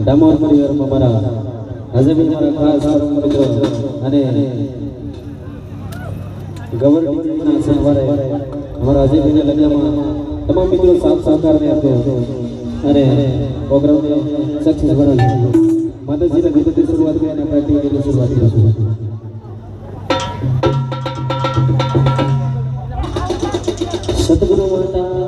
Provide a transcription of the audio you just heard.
ડામોર પરિવારમાં મારા હજબી મારા ખાસ મિત્રો અને ગવર્નમેન્ટના સહવારે અમારા હજબીના લગ્નમાં તમામ મિત્રો સાથ સહકારને આપ્યો અને પ્રોગ્રામને સક્સેસ બનાવ્યો. માતાજીના ગીતથી શરૂઆત કરી અને આપણે ટીવીની શરૂઆત કરીશું. સતગુરુ માતા